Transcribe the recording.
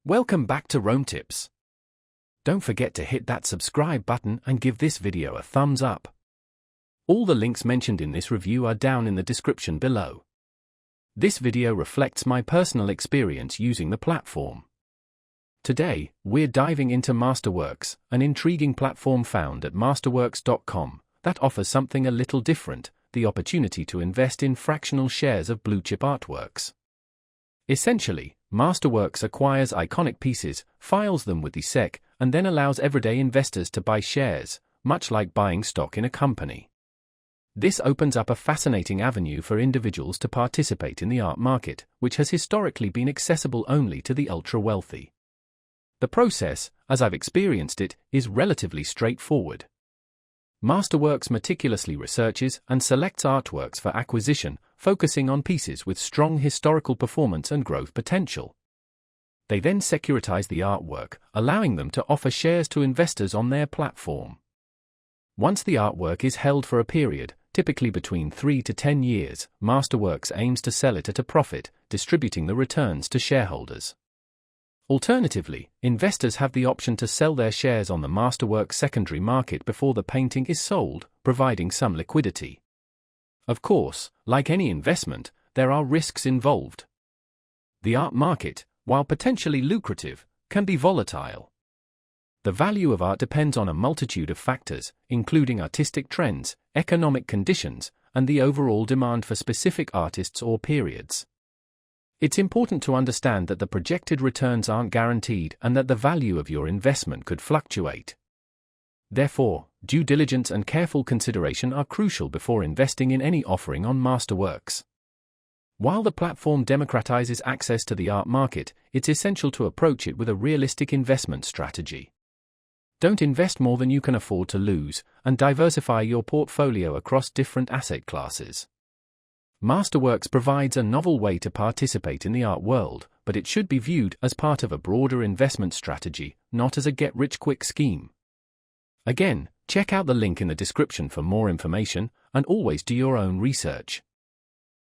Welcome back to Rome Tips. Don't forget to hit that subscribe button and give this video a thumbs up. All the links mentioned in this review are down in the description below. This video reflects my personal experience using the platform. Today, we're diving into Masterworks, an intriguing platform found at masterworks.com that offers something a little different, the opportunity to invest in fractional shares of blue-chip artworks. Essentially, Masterworks acquires iconic pieces, files them with the SEC, and then allows everyday investors to buy shares, much like buying stock in a company. This opens up a fascinating avenue for individuals to participate in the art market, which has historically been accessible only to the ultra-wealthy. The process, as I've experienced it, is relatively straightforward. Masterworks meticulously researches and selects artworks for acquisition, focusing on pieces with strong historical performance and growth potential. They then securitize the artwork, allowing them to offer shares to investors on their platform. Once the artwork is held for a period, typically between 3 to 10 years, Masterworks aims to sell it at a profit, distributing the returns to shareholders. Alternatively, investors have the option to sell their shares on the Masterworks secondary market before the painting is sold, providing some liquidity. Of course, like any investment, there are risks involved. The art market, while potentially lucrative, can be volatile. The value of art depends on a multitude of factors, including artistic trends, economic conditions, and the overall demand for specific artists or periods. It's important to understand that the projected returns aren't guaranteed and that the value of your investment could fluctuate. Therefore, due diligence and careful consideration are crucial before investing in any offering on Masterworks. While the platform democratizes access to the art market, it's essential to approach it with a realistic investment strategy. Don't invest more than you can afford to lose, and diversify your portfolio across different asset classes. Masterworks provides a novel way to participate in the art world, but it should be viewed as part of a broader investment strategy, not as a get-rich-quick scheme. Again, check out the link in the description for more information, and always do your own research.